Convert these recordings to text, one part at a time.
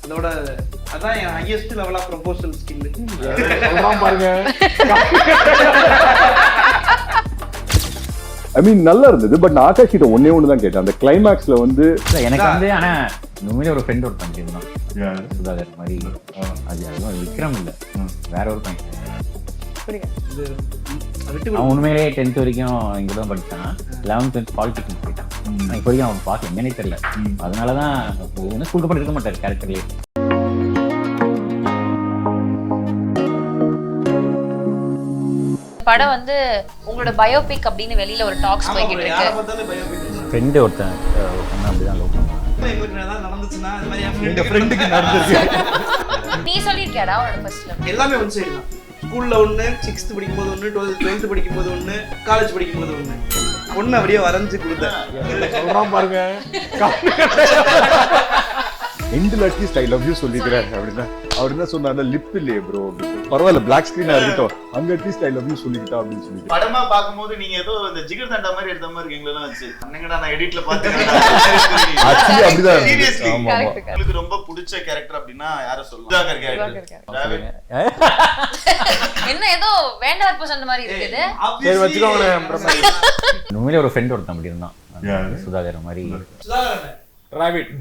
அதோட அதான் என் highest level of proposal skill. சொல்றான் பாருங்க. ஐ மீன் நல்லா இருந்தது. பட் நான் ஆகாஷ் கிட்ட ஒன்னே ஒன்று தான் கேட்டேன். அந்த கிளைமேக்ஸ்ல வந்து எனக்கு வந்து ஆனா உண்மையிலே ஒரு ஃப்ரெண்ட் ஒருத்தன் இருந்தான் சுதாகர் மாதிரி. அது அதுவும் விக்ரம் இல்லை, வேற ஒரு பையன். அவன் உண்மையிலேயே 10th வரைக்கும் இங்கே தான் படித்தான். 11th 12th பாலிடெக்னிக் போயிட்டான். இப்போ வரைக்கும் அவன் பார்க்கல, என்னன்னே தெரியல. அதனால தான் என்ன ஸ்கூலுக்கு பண்ணி இருக்க மாட்டார் கேரக்டர்லேயே. படம் வந்து உங்களோட பயோபிக் அப்படின்னு வெளியில ஒரு டாக்ஸ் போய்கிட்டு இருக்கு. ஃப்ரெண்டு ஒருத்தன் அப்படிதான் லவ் பண்ணுவான். நீ சொல்லியிருக்கியாடா உன்னோட ஃபர்ஸ்ட் லவ்? எல்லாமே ஒன் சைடு தான். ஸ்கூல்ல ஒன்று, 6th படிக்கும்போது ஒன்று, 12th படிக்கும்போது ஒன்று, காலேஜ் படிக்கும்போது ஒன்று. ஒன்று அப்படியே வரைஞ்சு கொடுத்தேன். சொல்றான் பாருங்க. எண்டில் அட்லீஸ்ட் ஐ லவ் யூ சொல்லிக்கிறேன் அப்படின்னா அவர் என்ன சொன்னார்ல, லிப் இல்லையே ப்ரோ அப்படின்னு. பரவாயில்ல பிளாக் ஸ்கிரீனா இருக்கட்டும், அங்க அட்லீஸ்ட் ஐ லவ் யூ சொல்லிக்கிட்டா அப்படின்னு சொல்லிட்டு படமா பாக்கும்போது நீங்க ஏதோ இந்த ஜிகர் தண்டா மாதிரி எடுத்த மாதிரி இருக்கீங்களா வச்சு அண்ணங்கடா நான் எடிட்ல பார்த்தேன். ஆக்சுவலி அப்படிதான். சீரியஸ்லி ஆமா ஆமா. உங்களுக்கு ரொம்ப பிடிச்ச கேரக்டர் அப்படின்னா யாரை சொல்லலாம்? சுதாகர் கேரக்டர். என்ன ஏதோ வேண்டாம் சொன்ன மாதிரி இருக்குது. சரி வச்சுக்கோங்க. உண்மையிலே ஒரு ஃப்ரெண்ட் ஒருத்தன் அப்படி இருந்தான் சுதாகர் மாதிரி. ராபிட்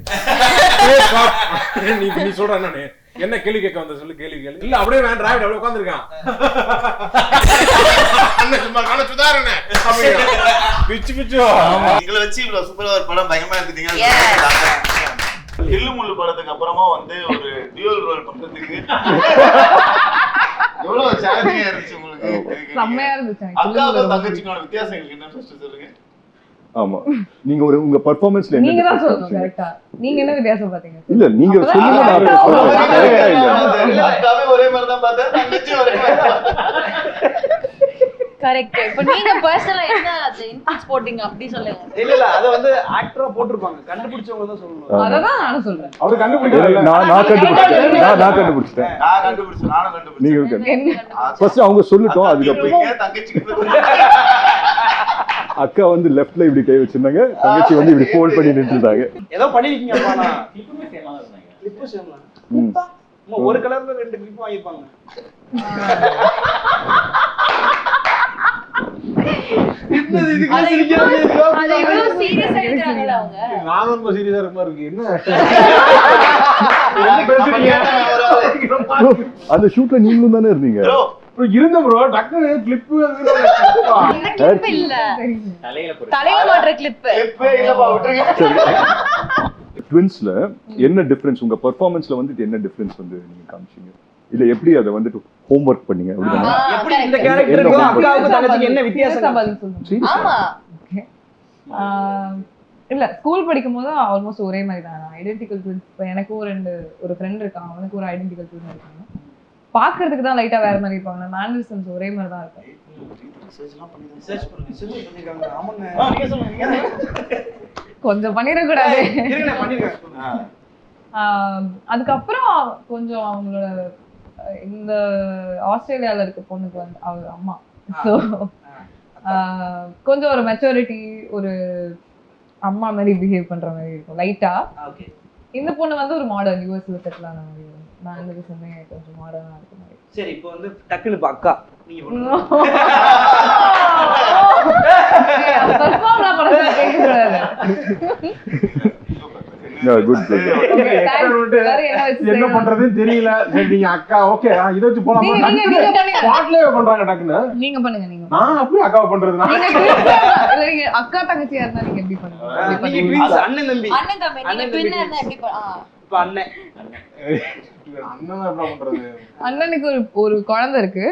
நீ சொல்ற நானு என்ன கேள்வி கேட்க வந்த சொல்லு. கேள்வி கேள்வி இல்ல அப்படியே வேண்டாம். ராபிட் அப்படியே உட்கார்ந்திருக்கான். அண்ணன் சும்மா காண சுதாரணே பிச்சு பிச்சு. எங்களை வச்சு இவ்வளவு சூப்பரா ஒரு படம் பயங்கரமா எடுத்துட்டீங்க. கில்லு முள்ளு படத்துக்கு அப்புறமா வந்து ஒரு டியூவல் ரோல் பண்றதுக்கு எவ்வளவு சேலஞ்சிங்கா இருந்துச்சு உங்களுக்கு? செம்மையா இருந்துச்சு. அக்காவுக்கும் தங்கச்சிக்கான வித்தியாசம் என்ன ஃபர்ஸ்ட் சொல்லுங்க. ஆமா, நீங்க ஒரு உங்க பெர்ஃபார்மன்ஸ்ல என்ன நீங்க தான் சொல்லணும் கரெக்ட்டா. நீங்க என்ன வித்தியாசம் பாத்தீங்க? இல்ல நீங்க சொல்லுங்க, நான் சொல்றேன். கரெக்ட்டா இல்ல அக்காவே ஒரே மாதிரி தான் பார்த்தேன், தங்கச்சி ஒரே மாதிரி தான். கரெக்ட். இப்போ நீங்க பர்சனலா என்ன அது இன்ஃபுட்ஸ் போடிங்க அப்படி சொல்லுங்க. இல்ல அத வந்து ஆக்டரா போட்டுருப்பாங்க, கண்டுபிடிச்சவங்க தான் சொல்லணும். அததான் நானும் சொல்றேன். அவரு கண்டுபிடிக்கல. நான் கண்டுபிடிச்சேன். நான் கண்டுபிடிச்சேன். நானும் கண்டுபிடிச்சேன். நீங்க ஃபர்ஸ்ட் அவங்க சொல்லட்டும், அதுக்கப்புறம் தங்கச்சிக்கு அக்கா வந்து லெஃப்ட்ல இப்படி கை வச்சிருந்தாங்க, தங்கச்சி வந்து இப்படி ஃபோல்ட் பண்ணி நின்னுட்டாங்க. ஏதோ பண்ணிருக்கீங்கப்பா. நான் கிளிப் சேம்லாம் ஒரு கலர்ல 2 கிளிப் வாங்கிப்பாங்க. அது எவ்வளவு சீரியஸா எடுக்கறாங்கல அவங்க. நான் ரொம்ப சீரியஸா இருக்க மாதிரி இருக்கு. என்ன அந்த ஷூட்ல நீங்களும் தானே இருந்தீங்க? இருந்த ப்ரோ டக்குனு கிளிப் கிளிப் இல்ல, தலையில மாட்ற கிளிப். ட்வின்ஸ்ல என்ன டிஃபரன்ஸ் உங்க பெர்ஃபார்மன்ஸ்ல வந்து என்ன டிஃபரன்ஸ் வந்து நீங்க காமிச்சீங்க? இல்ல எப்படி அதை வந்துட்டு ஹோம்வொர்க் பண்ணீங்க அப்படினா எப்படி இந்த கேரக்டருக்கு அக்காவுக்கு தங்கச்சிக்கு என்ன வித்தியாசம்? ஆமா இல்ல ஸ்கூல் படிக்கும்போது ஆல்மோஸ்ட் ஒரே மாதிரி தான். Identical twins. எனக்கு ஒரு ஃப்ரெண்ட் இருக்கான், அவனுக்கு ஒரு ஐடென்டிக்கல் ட்வின் இருக்காங்க. பாக்குறதுக்கு தான் லைட்டா வேற மாதிரி இருப்பாங்க. மேனரிசம்ஸ் ஒரே மாதிரி தான் இருக்கும். கொஞ்சம் பண்ணிட கூடாது. அதுக்கப்புறம் கொஞ்சம் அவங்களோட இந்த ஆஸ்திரேலியால இருக்க பொண்ணுக்கு வந்து அவங்க அம்மா கொஞ்சம் ஒரு மெச்சூரிட்டி, ஒரு அம்மா மாதிரி பிஹேவ் பண்ற மாதிரி இருக்கும் லைட்டா. இந்த பொண்ணு வந்து ஒரு மாடர்ன் யூஎஸ்ல செட்டில் ஆன மாதிரி. நான் இந்த விஷயமே கொஞ்சம் மாடர்னா இருக்க மாதிரி. சரி, இப்போ வந்து டக்குனு அக்கா நீங்க என்ன பண்றதுன்னு தெரியல. சரி நீங்க அக்கா ஓகே இத வச்சு போலாமா? பாட்லயே பண்றாங்க டக்குனு. நீங்க பண்ணுங்க. நீங்க நான் அப்படியே அக்காவை பண்றது. நீங்க அக்கா தங்கச்சியா இருந்தா நீங்க எப்படி பண்ணுவீங்க? நீங்க ட்வின்ஸ் அண்ணன் தம்பி. அண்ணன் தம்பி நீங்க ட்வின் இருந்தா எப்படி இப்ப அண்ணன் அண்ணன் என்ன பண்றது? அண்ணனுக்கு ஒரு குழந்தை இருக்கு.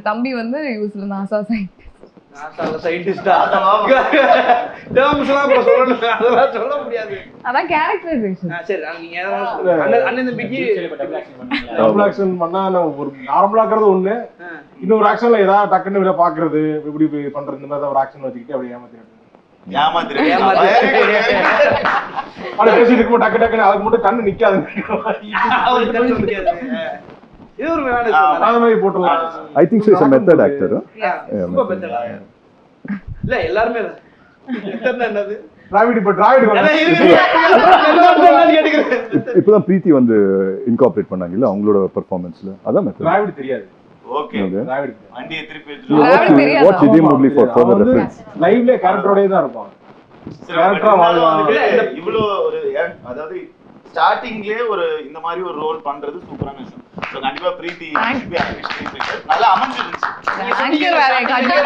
தம்பி வந்து யூஸ்ல நாசா சயின்டிஸ்டா. அதெல்லாம் சொல்ல முடியாது. அதான் கேரக்டரைசேஷன். சரி நீங்க அண்ணன் தம்பிக்கு டபுள் ஆக்ஷன் பண்ணா ஒரு நார்மலா இருக்கிறது ஒண்ணு, இன்னொரு ஆக்ஷன்ல ஏதாவது டக்குன்னு விட பாக்குறது, இப்படி பண்றது, இந்த மாதிரி ஒரு ஆக்ஷன் வச்சுக்கிட்டு அப்படியே பேசிட்டு இருக்கும் டக்கு டக்குன்னு அதுக்கு மட்டும் கண்ணு நிக்காது. இது ஒரு மாதிரி போட்டுலாம். I think so is a method actor. இல்ல எல்லாரும் என்னது டிராவிட் இப்ப டிராவிட் இப்பதான் பிரீத்தி வந்து இன்கார்பரேட் பண்ணாங்கல்ல அவங்களோட பெர்ஃபார்மன்ஸ்ல அதான் மெத்தட் டிராவிட் தெரியாது. ஓகே டிராவிட் வண்டியை திருப்பி வாட்ச் இதே மூவி ஃபார் ஃபர்தர் ரெஃபரன்ஸ். லைவ்ல கேரக்டரோடயே தான் இருப்பான். கேரக்டரா வாழ்வான். இவ்வளோ ஒரு அதாவது ஸ்டார்டிங்லயே ஒரு இந்த மாதிரி ஒரு ரோல் பண்றது சூப்பரான விஷயம். சோ கண்டிப்பா பிரீத்தி நல்லா அமைஞ்சிருந்துச்சு. ஆங்கர் வேற ஆங்கர்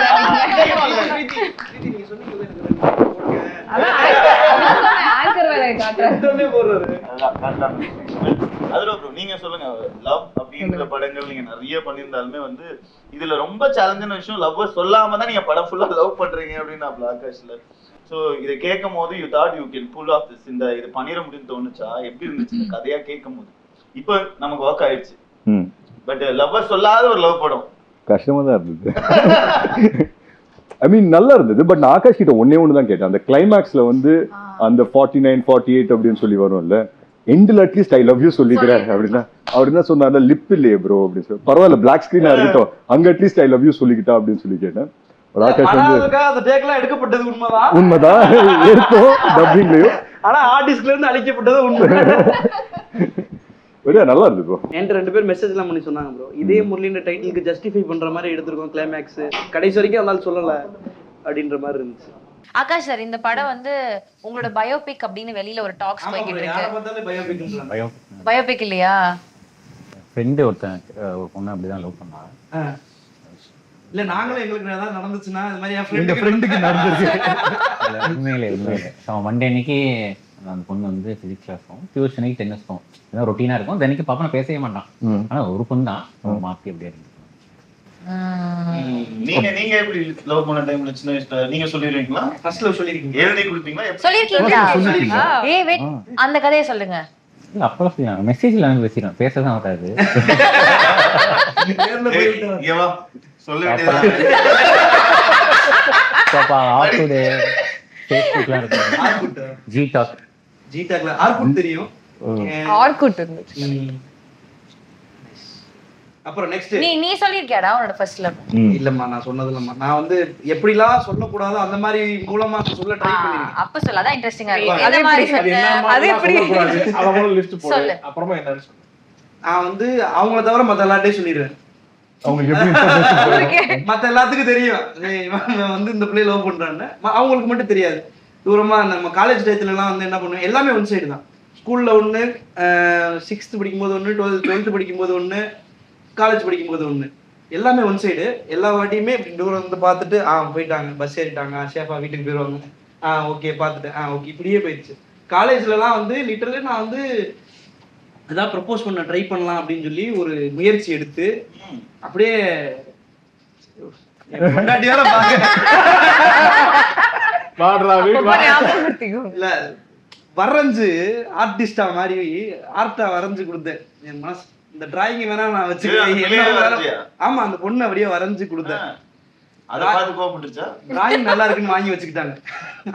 வேற காட்டுறேன். அதுல ப்ரோ நீங்க சொல்லுங்க, லவ் அப்படிங்கிற படங்கள் நீங்க நிறைய பண்ணியிருந்தாலுமே வந்து இதுல ரொம்ப சேலஞ்சான விஷயம் லவ் சொல்லாம தான் நீங்க படம் ஃபுல்லா லவ் பண்றீங்க அப்படின்னு நான் ஆகாஷ்ல. ஸோ இதை கேட்கும் போது you thought you can pull off this, இந்த இது பண்ணிட முடியும்னு தோணுச்சா? எப்படி இருந்துச்சு இந்த கதையா கேட்கும் போது? இப்போ நமக்கு ஒர்க் ஆயிடுச்சு, பட் லவ் சொல்லாத ஒரு லவ் படம் கஷ்டமா தான் இருந்தது. ஐ மீன் நல்லா இருந்தது. பட் நான் ஆகாஷ் கிட்ட ஒண்ணு தான் கேட்டேன். அந்த கிளைமேக்ஸ்ல வந்து அந்த 49 48 அப்படின்னு சொல்லி வரும்ல, எண்டில் அட்லீஸ்ட் ஐ லவ் யூ சொல்லிக்கிறேன் அப்படின்னா அவர் என்ன சொன்னார்ல, லிப் இல்லையே ப்ரோ அப்படின்னு சொல்லி. பரவாயில்ல பிளாக் ஸ்கிரீனா இருக்கட்டும், அங்க அட்லீஸ்ட் ஐ லவ் யூ சொல்லிக்கிட்டா அப்படின்னு சொல்லி கேட்டேன். ஆகாஷ் வந்து அந்த டேக்லாம் எடுக்கப்பட்டது உண்மைதான், உண்மைதான் எடுத்தோம் டப்பிங்லயும், ஆனா ஆர்டிஸ்ட்ல இருந்து அழிக்கப்பட்டது உண்மை. நல்லா இருந்தது ப்ரோ. என்கிட்ட 2 பேர் மெசேஜ் எல்லாம் பண்ணி சொன்னாங்க ப்ரோ, இதே முரளின்ற டைட்டிலுக்கு ஜஸ்டிஃபை பண்ற மாதிரி எடுத்திருக்கோம் கிளைமேக்ஸ், கடைசி வரைக்கும் அதனால சொல்லல அப்படின்ற மாதிரி இருந்துச்சு. ஆகாஷ் சார், இந்த படம் வந்து உங்களோட பயோபிக் அப்படின்னு வெளியில ஒரு டாக்ஸ் போய்கிட்டு இருக்கு. பயோபிக் இல்லையா? ஃப்ரெண்டு ஒருத்தன் ஒரு பொண்ணு அப்படிதான் லவ் பண்ணாங்க. இல்ல நாங்களும் எங்களுக்கு ஏதாவது நடந்துச்சுன்னா இது மாதிரி என் ஃப்ரெண்டுக்கு நடந்துருக்கு. உண்மையிலே அவன் மண்டே அன்னைக்கு அந்த பொண்ணு வந்து பிசிக்ஸ் கிளாஸும் டியூஷனுக்கு டென்னிஸ்க்கும் இதான் ரொட்டீனா இருக்கும். தினைக்கு பாப்பா நான் பேசவே மாட்டான், ஆனா ஒரு பொண்ணு தான் மாத்தி அப்படியே இருக்கு. நீங்க எப்படி லவ் பண்ண டைம்ல சின்ன வயசுல நீங்க சொல்லிருக்கீங்களா? ஃபர்ஸ்ட் லவ் சொல்லிருக்கீங்க? எழுதி கொடுப்பீங்களா? சொல்லிருக்கீங்களா? ஏய் வெயிட், அந்த கதையை சொல்லுங்க. இல்ல அப்போ மெசேஜ்ல வந்து பேசிடுவேன், பேசதான் வராது. சொல்ல வேண்டியது பாப்பா ஆர்குட் ஃபேஸ்புக்லாம் இருக்கு, ஜி டாக்ல ஆர்குட் தெரியும், ஆர்குட் இருந்துச்சு. அப்புறம் நெக்ஸ்ட் நீ சொல்லிருக்கியாடா உன்னோட ஃபர்ஸ்ட் லவ்? இல்லம்மா நான் சொன்னது இல்லம்மா. நான் வந்து எப்படிலாம் சொல்லக்கூடாதோ அந்த மாதிரி மூலமா சொல்ல ட்ரை பண்ணிருக்கேன். அப்ப சொல்ல அதான் இன்ட்ரெஸ்டிங்கா இருக்கு. அந்த மாதிரி அது எப்படி அவங்கள லிஸ்ட் போடு, சொல்லு. அப்புறமா என்னன்னு சொல்லு. நான் வந்து அவங்கள தவிர மத்த எல்லார்ட்டையும் சொல்லிடுவேன். அவங்களுக்கு எப்படி மத்த எல்லாத்துக்கும் தெரியும் இவன் வந்து இந்த பிள்ளைய லவ் பண்றான்னு, அவங்களுக்கு மட்டும் தெரியாது. தூரமா நம்ம காலேஜ் டயத்துல எல்லாம் வந்து என்ன பண்ணுவேன், எல்லாமே ஒன் சைடு தான். ஸ்கூல்ல ஒண்ணு, 6th படிக்கும்போது ஒண்ணு, 12th படிக்கும்போது ஒண்ணு, காலேஜ் படிக்கும்போது ஒண்ணு, எல்லாமே ஒன் சைடு. எல்லா வாட்டியுமே இப்படி தூரம் வந்து பார்த்துட்டு போயிட்டாங்க, பஸ் ஏறிட்டாங்க, சேஃபா வீட்டுக்கு போயிடுவாங்க, ஓகே பார்த்துட்டு ஓகே, இப்படியே போயிடுச்சு. காலேஜ்லலாம் வந்து லிட்டரலி நான் வந்து ஏதாவது ப்ரப்போஸ் பண்ண ட்ரை பண்ணலாம் அப்படின்னு சொல்லி ஒரு முயற்சி எடுத்து அப்படியே இல்ல வரைஞ்சு ஆர்டிஸ்டா மாதிரி ஆர்ட்டா வரைஞ்சு கொடுத்தேன். என் மனசு இந்த டிராயிங் வேணா நான் வச்சுக்கிறேன். ஆமா, அந்த பொண்ணு அப்படியே வரைஞ்சு கொடுத்தேன். டிராயிங் நல்லா இருக்குன்னு வாங்கி வச்சுக்கிட்டாங்க,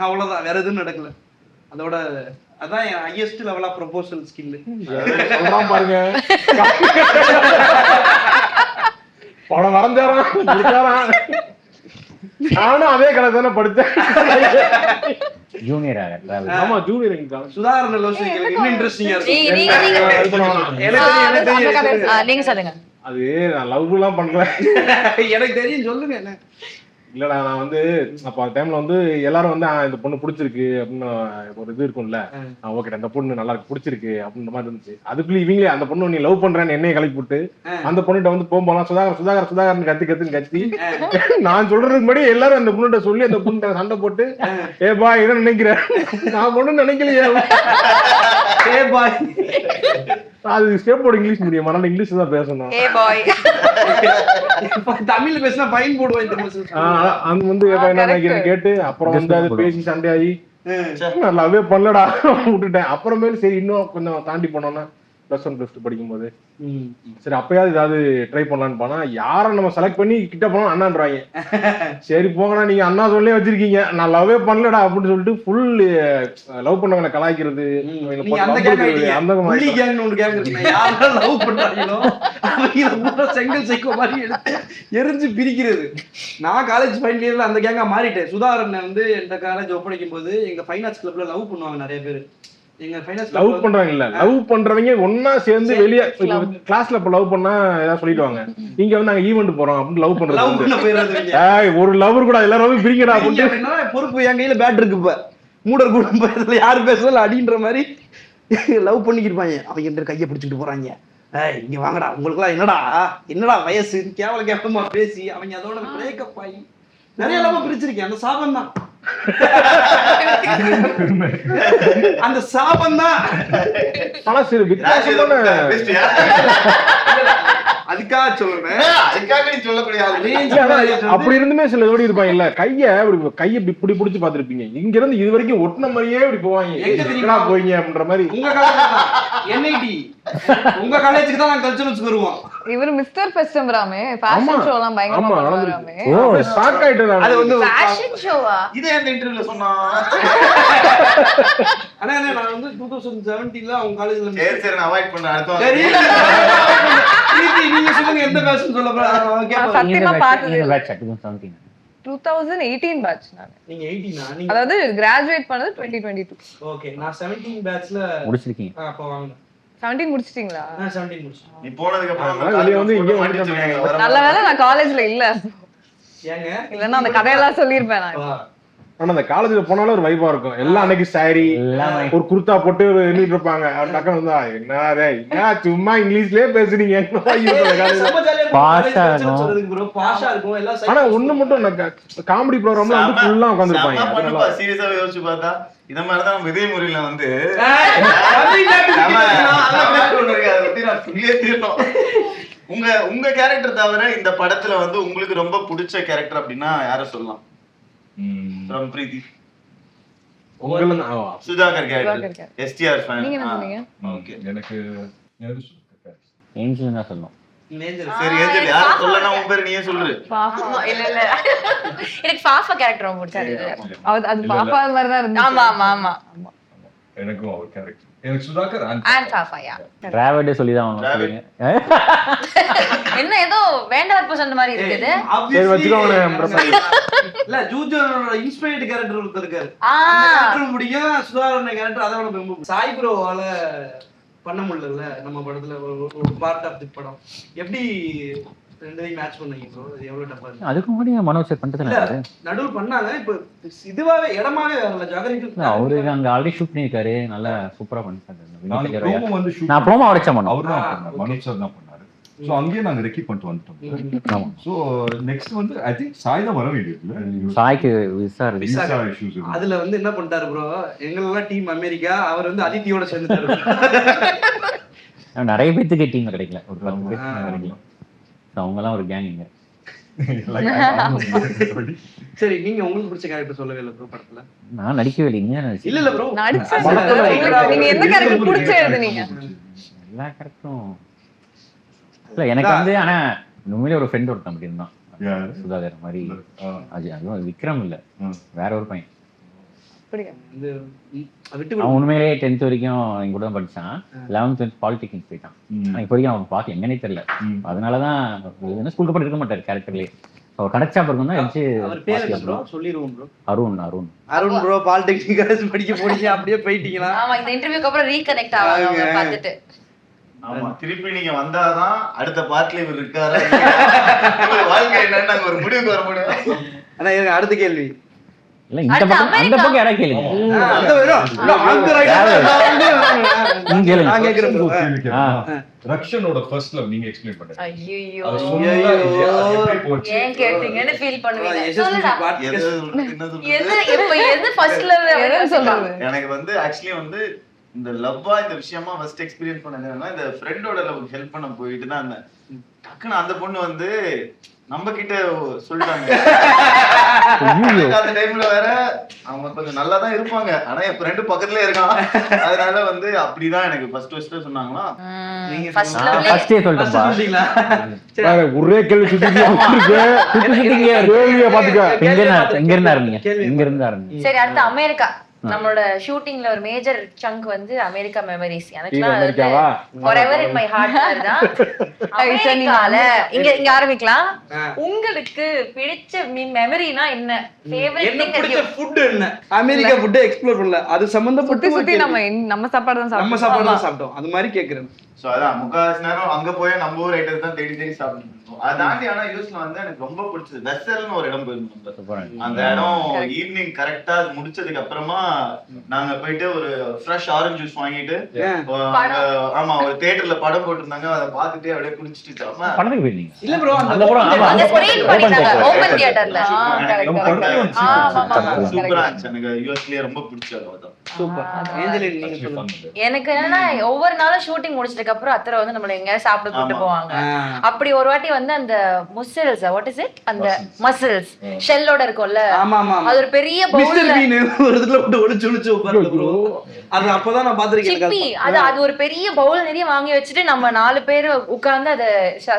அவ்வளவுதான், வேற எதுவும் நடக்கல. அதோட அதான் என் highest level of proposal skill. சொல்றான் பாருங்க, படம் வரைஞ்சாராம். நானும் அதே கலை தானே படித்தேன். ஜூனியர் ஆமா ஜூனியர் சுதாரண லோசி இன்னும் இன்ட்ரெஸ்டிங்கா நீங்க சொல்லுங்க. அது நான் லவ் எல்லாம் பண்ணல, எனக்கு தெரியும், சொல்லுங்க. என்ன இல்லடா, நான் வந்து அப்ப அந்த டைம்ல வந்து எல்லாரும் வந்து இந்த பொண்ணு பிடிச்சிருக்கு அப்படின்னு ஒரு இது இருக்கும்ல, ஓகே அந்த பொண்ணு நல்லா இருக்கு பிடிச்சிருக்கு அப்படின்ற மாதிரி இருந்துச்சு. அதுக்குள்ள இவங்களே அந்த பொண்ணு நீ லவ் பண்றேன்னு என்னைய கிளப்பி விட்டு அந்த பொண்ணுகிட்ட வந்து போகும்போது சுதாகர் கத்தி நான் சொல்றதுக்கு முன்னாடி எல்லாரும் அந்த பொண்ணுகிட்ட சொல்லி அந்த பொண்ணு சண்டை போட்டு ஏபா இதை நினைக்கிறேன், நான் பொண்ணு நினைக்கலையே, அது ஸ்டேப் போர்டு இங்கிலீஷ் மீடியம், அதனால இங்கிலீஷ் தான் பேசணும். தமிழ்ல பேசினா ஃபைன் போடுவேன். அது வந்து நினைக்கிறேன் கேட்டு அப்புறம் வந்து அது பேசி சண்டையாகி நல்லாவே பண்ணலடா விட்டுட்டேன். அப்புறமேல சரி இன்னும் கொஞ்சம் தாண்டி போனோம்னா +1 +2 படிக்கும்போது சரி அப்பயாவது ஏதாவது ட்ரை பண்ணலான்னு போனா யாரை நம்ம செலக்ட் பண்ணி கிட்ட போனோம் அண்ணான்றாங்க. சரி போங்கடா நீங்க அண்ணா சொல்லி வச்சிருக்கீங்க, நான் லவ்வே பண்ணலடா அப்படின்னு சொல்லிட்டு ஃபுல் லவ் பண்ணவங்களை கலாய்க்கிறது, செங்கல் சைக்கோ மாதிரி எரிஞ்சு பிரிக்கிறது. நான் காலேஜ் ஃபைனல் இயர்ல அந்த கேங்கா மாறிட்டேன். சுதாகரன் வந்து இந்த காலேஜ் ஒப்படைக்கும் போது எங்க ஃபைன் ஆர்ட்ஸ் கிளப்ல லவ் பண்ணுவாங்க நிறைய பேர். எங்க ஃபைனல்ஸ் லவ் பண்றாங்க இல்ல, லவ் பண்றவங்க ஒன்னா சேர்ந்து வெளியே கிளாஸ்ல இப்ப லவ் பண்ணா ஏதாவது சொல்லிடுவாங்க, இங்க வந்து நாங்க ஈவென்ட் போறோம் அப்படின்னு லவ் லவ் பண்றது. பண்ண போயிடுறது. ஏய் ஒரு லவர் கூட எல்லாரும் பிரிங்கடா அப்படின்னு பொறுப்பு என் கையில பேட் இருக்கு. இப்ப மூடர் கூட இதுல யாரு பேசல அடின்ற மாதிரி லவ் பண்ணிக்கிருப்பாங்க. அவங்க கையை பிடிச்சிட்டு போறாங்க. ஏய் இங்க வாங்கடா, உங்களுக்கு எல்லாம் என்னடா வயசு கேவலமா பேசி அவங்க அதோட பிரேக்கப் ஆகி நிறைய லவ் பிரிச்சிருக்கேன். அந்த சாபம் தான், அந்த சாபம் தான். ஆனா சரி வித்தியாசமான அதுக்காக சொல்றேன். அப்படி இருந்துமே சில ஜோடி இருப்பாங்க இல்ல, கையை இப்படி பிடிச்சு பாத்துருப்பீங்க, இங்க இருந்து இது வரைக்கும் ஒட்டின மாதிரியே இப்படி போவாங்க. எங்க போவீங்க அப்படின்ற மாதிரி. உங்க காலேஜ் என்ஐடி, உங்க காலேஜுக்கு தான் நாங்க கல்ச்சுரல்ஸ் வருவோம். இவர் மிஸ்டர் ஃபெஸ்டிவராமே ஃபேஷன் ஷோலாம் பயங்கரமா பண்ணுவாராமே. ஷாக் ஆயிட்டேன். அது வந்து ஃபேஷன் ஷோவா? இதே அந்த இன்டர்வியூல சொன்னா. ஆனா நான் வந்து 2017ல அவங்க காலேஜ்ல சரி நான் அவாய்ட் பண்ணேன். அடுத்து சரி நீங்க சொல்லுங்க எந்த பேஷன் சொல்ல போறீங்க? சத்தியமா பார்த்தது நீங்க batch 2017. 2018 பேட்ச் நான். நீங்க 18 நீங்க அதாவது கிராஜுவேட் பண்ணது 2022. ஓகே. நான் 17 பேட்ச்ல முடிச்சிருக்கீங்க. அப்ப வாங்க. 17 முடிச்சிட்டீங்களா? நான் 17 முடிச்சேன். நீ போனதுக்கு அப்புறம் வெளிய வந்து இங்க வந்துட்டேன். நல்ல வேளை நான் காலேஜ்ல இல்ல. ஏங்க இல்லன்னா அந்த கதையெல்லாம் சொல்லிருப்பேன் நான். ஆனா அந்த காலேஜ்ல போனாலும் ஒரு வைபா இருக்கும். எல்லாம் அன்னைக்கு சாரி ஒரு குர்தா போட்டு நின்றுட்டு இருப்பாங்க. டக்குனு வந்தா என்ன சும்மா இங்கிலீஷ்லயே பேசுறீங்க. பாஷா இருக்கும் எல்லாம். ஆனா ஒண்ணு மட்டும் காமெடி ப்ரோக்ராம்ல வந்து ஃபுல்லா உட்கார்ந்திருப்பாங்க. சீரியஸாவே யோசிச்சு பார்த்தா இந்த மாதிரி தான் நம்ம இதே முறையில வந்து உங்க கேரக்டர் தவிர இந்த படத்துல வந்து உங்களுக்கு ரொம்ப பிடிச்ச கேரக்டர் அப்படின்னா யார சொல்லலாம்? பிரீத்தி, சுதாகர் கேரக்டர், எஸ்டிஆர் ஃபேன். நீங்க என்ன சொன்னீங்க? ஓகே, எனக்கு ஏஞ்சல் தான் சொல்லணும். சரி ஏஞ்சல் யார சொல்லனா உன் பேர் நீயே சொல்லு. பாப்பா இல்ல எனக்கு பாப்பா கேரக்டர் ரொம்ப பிடிச்சது. அது பாப்பா மாதிரி தான் இருந்துச்சு. ஆமா எனக்கும் அவர் கேரக்டர் எனக்கு சுதாகர் அண்ட் பாப்பாயா டிராவல்டே சொல்லி தான் சொல்லுங்க. என்ன ஏதோ வேண்டாத பர்சன் மாதிரி இருக்குது. சரி வச்சுக்கோங்க. இல்ல ஜூஜோனோட இன்ஸ்பயர்ட் கேரக்டர் ஒருத்தர் இருக்காரு. அந்த கேரக்டர் முடியும். சுதாகரன் கேரக்டர் அதோட ரொம்ப சாய் ப்ரோவால பண்ண முடியல நம்ம படத்துல ஒரு பார்ட் ஆஃப் தி படம். எப்படி ரெண்டையும் மேட்ச் பண்ணீங்க ப்ரோ? அது எவ்வளவு டஃபா இருக்கு? அதுக்கு முன்னாடி மனோஜ் சார் பண்ணிட்டது இல்ல, நடுவுல பண்ணாங்க. இப்ப இதுவாவே இடமாவே வரல. ஜாகரிக்கு அவரு அங்க ஆல்ரெடி ஷூட் பண்ணிருக்காரு. நல்லா சூப்பரா பண்ணிருக்காரு. வந்து நான் ப்ரோமோ அவரைச்ச பண்ணோம். அவர் தான் பண்ணாரு, மனோஜ் சார் தான் பண்ணாரு. சோ அங்கேயே நாங்க ரெக்கி பண்ணிட்டு வந்துட்டோம். சோ நெக்ஸ்ட் வந்து ஐ திங்க் சாய் தான் வர வேண்டியது. சாய்க்கு விசா இஷ்யூஸ். அதுல வந்து என்ன பண்ணிட்டாரு ப்ரோ, எங்களெல்லாம் டீம் அமெரிக்கா, அவர் வந்து அதித்தியோட சேர்ந்துட்டாரு. நிறைய பேத்துக்கு டீம் கிடைக்கல, ஒரு 10 பேருக்கு கிடைக்கல. அவங்க எல்லாம் ஒரு கேங். சரி நீங்க உங்களுக்கு பிடிச்ச கேரக்டர் சொல்லவே இல்லை ப்ரோ படத்துல? நான் நடிக்கவே இல்லைங்க. இல்ல ப்ரோ நீங்க எந்த கேரக்டர் பிடிச்ச எழுதுனீங்க? எல்லா கேரக்டரும் இல்ல எனக்கு வந்து. ஆனா உண்மையிலே ஒரு ஃப்ரெண்ட் ஒருத்தன் அப்படி இருந்தான், சுதாகர் மாதிரி. அதுவும் விக்ரம் இல்ல, வேற ஒரு பையன். அவன் உண்மையிலேயே 10th வரைக்கும் எங்க கூட தான் படிச்சான். 11th 12th பாலிடெக்னிக் போயிட்டான். இப்போ வரைக்கும் அவன் பார்க்க எங்கன்னே தெரியல. அதனாலதான் ஸ்கூலுக்கு போட்டு இருக்க மாட்டாரு கேரக்டர்லயே. அவர் கிடைச்சா பிறகு தான் சொல்லிடுவோம் bro. Arun bro polytechnic college படிக்க போறீங்க, அப்படியே போயிட்டீங்களா? ஆமா, இந்த இன்டர்வியூக்கு அப்புறம் ரீகனெக்ட் ஆவாங்க பார்த்துட்டு. ஆமா, திருப்பி நீங்க வந்தாதான் அடுத்த பார்ட்ல இவர் இருக்காரு வாழ்க்கை என்னன்னு நாங்க ஒரு முடிவுக்கு வர முடியும். ஆனா எனக்கு அடுத்த கேள்வி இல்ல, இந்த பக்கம் அந்த பக்கம் யாரா கேளுங்க. ரக்ஷனோட ஃபர்ஸ்ட் லவ் நீங்க எக்ஸ்பிளைன் பண்ணுங்க. ஐயோ அது சொன்னா எப்படி போச்சு? ஏன் கேட்டிங்கன்னு ஃபீல் பண்ணுவீங்க. எது எப்ப எது ஃபர்ஸ்ட் லவ் எதுன்னு சொல்றது? எனக்கு வந்து ஆக்சுவலி வந்து இந்த லவ்வா இந்த விஷயமா ஃபர்ஸ்ட் எக்ஸ்பீரியன்ஸ் பண்ணதுன்னா இந்த ஃப்ரெண்டோட லவ் ஹெல்ப் பண்ண போயிட்டு தான் இருந்தேன். டக்குன்னு அந்த பொண்ணு வந்து நம்ம கிட்ட சொல்லிட்டாங்க. அந்த டைம்ல வேற அவங்க கொஞ்சம் நல்லா தான் இருப்பாங்க, ஆனா என் ஃப்ரெண்டு பக்கத்துலயே இருக்கான். அதனால வந்து அப்படிதான் எனக்கு ஃபர்ஸ்ட் சொன்னாங்களா. ஃபர்ஸ்டே சொல்லிட்டேன்ப்பா. ஒரே கேள்வி சுத்திட்டே பாத்துக்க. எங்க இருந்தா இருந்தீங்க? சரி, அடுத்து அமெரிக்கா. நம்மளோட ஷூட்டிங்ல ஒரு மேஜர் சங்க் வந்து அமெரிக்கா மெமரிஸ். இது எனக்குலாம் அது அமெரிக்காவா? forever in my heart தான். அமெரிக்கால இங்க ஆரம்பிக்கலாம். உங்களுக்கு பிடிச்ச மெமரினா என்ன? ஃபேவரட் என்ன திங் பிடிச்ச ஃபுட் என்ன? அமெரிக்கா ஃபுட் எக்ஸ்ப்ளோர் பண்ணல. அது சம்பந்தப்பட்ட சுத்தி நம்ம சாப்பாடு தான் நம்ம சாப்பாடு தான் சாப்பிட்டோம். அது மாதிரி கேக்குறேன். சோ அதான் முக்காவாசி நேரம் அங்க போய் நம்ம ஊர் ஐட்டத்தை தான் தேடி தேடி சாப்பிட்டு இருக்கோம். அதை தாண்டி ஆனா யூஸ்ல வந்து எனக்கு ரொம்ப பிடிச்சது வெசல்னு ஒரு இடம் போயிருந்தோம். அந்த இடம் ஈவினிங் கரெக்டா அது முடிச்சதுக்கு அப்புறமா நாங்க போயிட்டு ஒரு ஃப்ரெஷ் ஆரஞ்சு ஜூஸ் வாங்கிட்டு ஆமா ஒரு தியேட்டர்ல படம் போட்டிருந்தாங்க, அதை பார்த்துட்டு அப்படியே குடிச்சிட்டு படத்துக்கு போயிருந்தீங்க? இல்ல ப்ரோ, அந்த படம் அந்த ஸ்கிரீன் பண்ணிட்டாங்க ஓபன் தியேட்டர்ல. சூப்பரா இருந்துச்சு. எனக்கு யூஎஸ்லயே ரொம்ப பிடிச்ச இடம் தான். சூப்பர். ஏஞ்சலின் நீங்க சொல்லுங்க. எனக்கு என்னன்னா ஒவ்வொரு நாளும் ஷூட்டிங் முடிச்சதுக்கு அப்புறம் அத்தரை வந்து நம்மள எங்க சாப்பிட கூட்டு போவாங்க. அப்படி ஒரு வாட்டி வந்து அந்த முசல்ஸ் வாட் இஸ் இட் அந்த மசில்ஸ் ஷெல்லோட இருக்கும்ல, ஆமா ஆமா. அது ஒரு பெரிய பவுல்ல மிஸ்டர் பீன் ஒரு இடத்துல போட்டு ஒளிச்சு உட்கார்ந்து ப்ரோ. அது அப்பதான் நான் பாத்திருக்கேன். சிப்பி அது ஒரு பெரிய பவுல் நிறைய வாங்கி வச்சுட்டு நம்ம 4 பேர் உட்கார்ந்து அத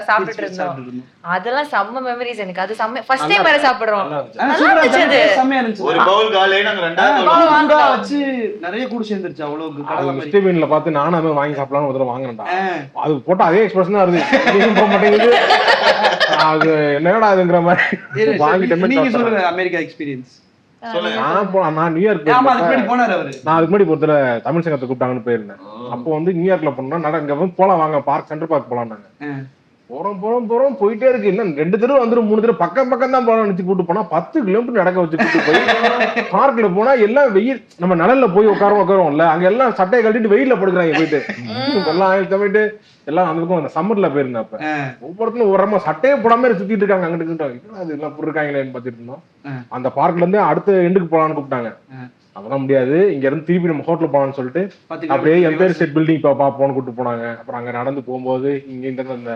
சாப்பிட்டுட்டு இருந்தோம். அதெல்லாம் செம்ம மெமரிஸ் எனக்கு. அது செம்ம ஃபர்ஸ்ட் டைம் வேற சாப்பிடுறோம். நல்லா இருந்துச்சு. அது செம்மையா இருந்துச்சு. ஒரு பவுல் காலே நாங்க ரெண்டாவது பவுல் வச்சு நிறைய கூட சேர்ந்துருச்சு. அவ்வளவுக்கு கடலை மாதிரி. மிஸ்டர் பீன்ல பார்த்து நானும் அதை வாங்கி சாப்பிடலாம்னு ஒரு தடவை வாங்கினேன்டா. அது போட்டு அதே எக்ஸ்பிரஷன் தான் வருது. எங்கேயும் போக மாட்டேங்குது. அது என்னடா அதுங்கிற மாதிரி வாங்கிட்டேன். நீங்க சொல்லுங்க அமெரிக்கா எக்ஸ்பீரியன்ஸ். நான் நியூயார்க் ஆமா அதுக்கு முன்னாடி போனாரு அவரு. நான் அதுக்கு முன்னாடி ஒருத்தர தமிழ் சங்கத்தை கூப்பிட்டாங்கன்னு போயிருந்தேன். அப்போ வந்து நியூயார்க்ல போனோம்னா நடங்க போலாம் வாங்க பார்க் சென்ட்ரல் பார்க் போலாம்னாங்க. போறோம் போயிட்டே இருக்கு. இன்னும் 2 தடவை வந்துடும் 3 தடவை பக்கம் தான் போலாம் நினைச்சு கூட்டு போனா 10 கிலோமீட்டர் நடக்க வச்சு கூட்டு போய் பார்க்ல போனா எல்லாம் வெயில். நம்ம நிழல்ல போய் உட்காருவோம்ல, அங்க எல்லாம் சட்டையை கட்டிட்டு வெயில்ல படுக்கிறாங்க போயிட்டு. எல்லாம் போயிட்டு எல்லாம் அந்த பக்கம் அந்த சம்மர்ல போயிருந்தேன். அப்ப ஒவ்வொருத்தரும் ஒரு சட்டையே போடாம சுத்திட்டு இருக்காங்க. அங்கிட்டு அது எல்லாம் போட்டிருக்காங்களேன்னு பாத்துட்டு இருந்தோம். அந்த பார்க்ல இருந்து அடுத்த எண்டுக்கு போலான்னு கூப்பிட்டாங்க. அதெல்லாம் முடியாது, இங்க இருந்து திருப்பி நம்ம ஹோட்டல் போலாம்னு சொல்லிட்டு அப்படியே எம்பயர் ஸ்டேட் பில்டிங் பாப்போம்னு கூட்டு போனாங்க. அப்புறம் அங்க நடந்து போகும்போது இங்க இந்த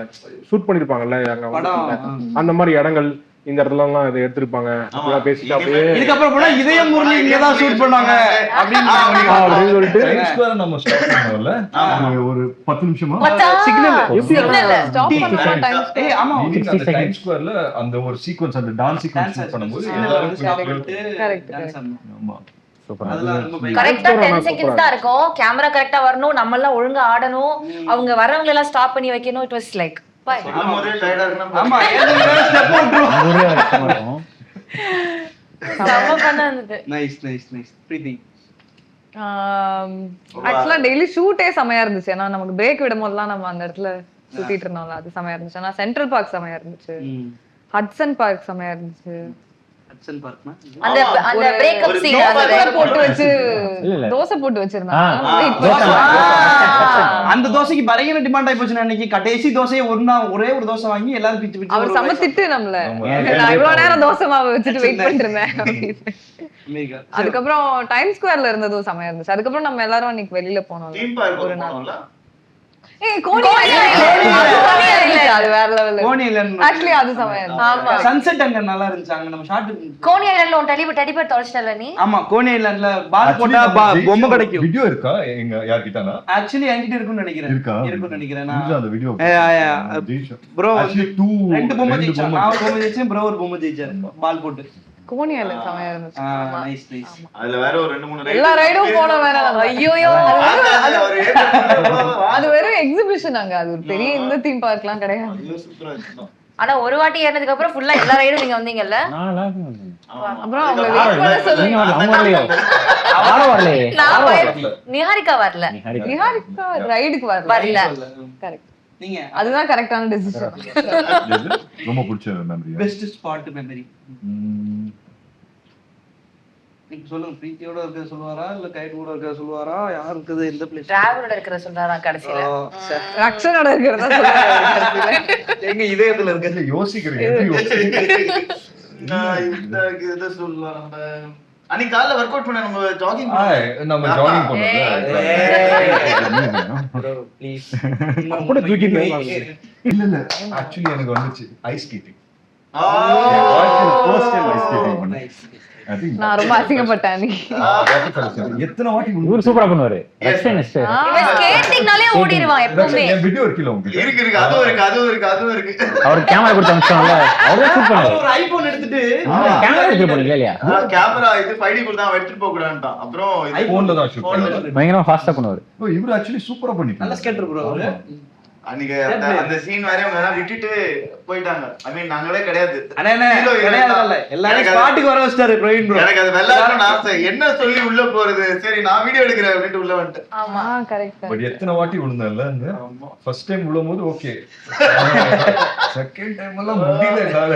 ஷூட் பண்ணிருப்பாங்கல்ல அங்க அந்த மாதிரி இடங்கள் இந்த இடத்துல எல்லாம் இதை எடுத்திருப்பாங்க. பேசிட்டு அப்படியே இதுக்கப்புறம் போனா இதயம் முரளி இங்கதான் ஷூட் பண்ணாங்க அப்படின்னு சொல்லிட்டு நம்ம ஸ்டாப் பண்ணோம்ல ஒரு 10 நிமிஷமா ஆமா டைம் ஸ்கொயர்ல அந்த ஒரு சீக்வென்ஸ் அந்த டான்ஸ் சீக்வென்ஸ் ஷூட் பண்ணும்போது எல்லாரும் ஆமா கரெக்டா 10 செகண்ட்ஸ் தான் இருக்கும். கேமரா கரெக்டா வரணும், நம்ம எல்லாம் ஒழுங்கா ஆடணும், அவங்க வரவங்க எல்லாம் ஸ்டாப் பண்ணி வைக்கணும். இட் வாஸ் லைக் ஆமா செம்ம பண்ணா இருந்தது. Nice nice nice. பிரீத்தி ஆக்சுவலா டெய்லி ஷூட்டே செமையா இருந்துச்சு. ஏன்னா நமக்கு பிரேக் விடும் போதெல்லாம் நம்ம அந்த இடத்துல சுத்திட்டு இருந்தோம்ல, அது செமையா இருந்துச்சு. ஆனா சென்ட்ரல் பார்க் செமையா இருந்துச்சு, ஹட்சன் பார்க் செமையா இருந்துச்சு. அந்த அந்த பிரேக்கப் சீன் தோசை போட்டு வச்சு தோசை போட்டு வச்சிருந்தாங்க. அந்த தோசைக்கு பயங்கர டிமாண்ட் ஆயி போச்சு. அன்னைக்கு கடைசி தோசையை ஒரே ஒரு தோசை வாங்கி எல்லாரும் பிச்சு பிச்சு அவர் சமத்திட்டு நம்மள நான் இவ்வளவு நேரம் தோசை மாவு வச்சுட்டு வெயிட் பண்ணிட்டு இருந்தேன். அதுக்கப்புறம் டைம் ஸ்கொயர்ல இருந்ததும் செமையா இருந்துச்சு. அதுக்கப்புறம் நம்ம எல்லாரும் அன்னைக்கு வெளியில போனோம் ஒரு நாள். அது வேற லெவல். ஆக்சுவலி அது செமையா இருந்துச்சு. ஆமா சன்செட் அங்க நல்லா இருந்துச்சு. அங்க நம்ம ஷாட் கோனி ஐலாண்ட்ல ஒரு டெடிபர் தொலைச்சிட்டல நீ. ஆமா கோனி ஐலாண்ட்ல பால் போட்டா பொம்மை கிடைக்கும். வீடியோ இருக்கா எங்க யார்கிட்டனா? ஆக்சுவலி என்கிட்ட இருக்குன்னு நினைக்கிறேன். நான் அந்த வீடியோ ப்ரோ ஆக்சுவலி 2 பொம்மை ஜெயிச்சான். நான் ஒரு பொம்மை ஜெயிச்சேன், ப்ரோ ஒரு பொம்மை ஜெயிச்சாரு பால் போட்டு. கோனி ஐலாண்ட் செமையா இருந்துச்சு. Nice nice. அதுல வேற ஒரு 2-3 எல்லா ரைடும் போன வேற. ஐயோயோ அது வெறும் எக்ஸிபிஷன். அங்க அது ஒரு பெரிய இந்த தீம் பார்க்லாம் கிடையாது. ஆனா ஒரு வாட்டி ஏறினதுக்கு அப்புறம் ஃபுல்லா எல்லா ரைடும் நீங்க வந்தீங்கல்ல. அப்புறம் அவங்க வெயிட் பண்ண சொல்லுங்க. நிஹாரிகா வரல. நிஹாரிகா ரைடுக்கு வரல. கரெக்ட். நீங்க அதுதான் கரெக்டான டிசிஷன். ரொம்ப பிடிச்ச மெமரி. பெஸ்ட் ஸ்பாட் மெமரி நீங்க சொல்லுங்க. பிரீத்தியோட இருக்க சொல்லுவாரா இல்ல கைட் கூட இருக்க சொல்லுவாரா? யார் இருக்குது எந்த பிளேஸ்? டிராவலோட இருக்கற சொல்றாரா கடைசில. ரக்ஷனோட இருக்கறதா சொல்றாரு. எங்க இதயத்துல இருக்க யோசிக்கிறீங்க. நான் இத சொல்லலாம். நம்ம அன்னைக்கு காலைல வொர்க் அவுட் பண்ண நம்ம ஜாகிங் பண்ணோம்ல. ப்ரோ ப்ளீஸ் அப்படி தூக்கிட்டு இல்ல ஆக்சுவலி எனக்கு வந்துச்சு ice skating. First time ice skating பண்ணேன். நான் ரொம்ப அசிங்கப்பட்டேன். எத்தனை வாட்டி இவர் சூப்பரா பண்ணுவாரு. ஸ்கேட்டிங்னாலே ஓடிடுவான் எப்பவுமே. என் வீடியோ இருக்குல்ல உங்களுக்கு இருக்கு அதுவும் இருக்கு அவருக்கு கேமரா கொடுத்து அனுப்பிச்சோம்ல, அவரே ஷூட் பண்ணாரு. ஒரு ஐபோன் எடுத்துட்டு கேமரா எடுத்து போனீங்களா இல்லையா? கேமரா இது 5D தான் எடுத்துட்டு போக கூடாதுட்டான். அப்புறம் போன்ல தான் ஷூட் பண்ணாரு. பயங்கரமா ஃபாஸ்டா பண்ணுவாரு. இவரு ஆக்சுவலி சூப்பரா பண்ணிட்டாரு. நல்ல ஸ்கேட்டர் ப்ரோ அவரு. அன்னைக்கு அந்த சீன் வரையும் அவங்க எல்லாம் விட்டுட்டு போயிட்டாங்க. ஐ மீன் நாங்களே கிடையாது. அண்ணே கிடையாது, எல்லாரும் ஸ்பாட்டுக்கு வர வச்சிட்டாரு பிரவீன் ப்ரோ. எனக்கு அது வெள்ளாடணும்னு ஆசை. என்ன சொல்லி உள்ள போறது, சரி நான் வீடியோ எடுக்கிறேன் அப்படின்ட்டு உள்ள வந்துட்டேன். ஆமா கரெக்ட். பட் எத்தனை வாட்டி விழுந்தேன்ல அந்த ஃபர்ஸ்ட் டைம் விழும்போது ஓகே, செகண்ட் டைம் எல்லாம் முடியல என்னால.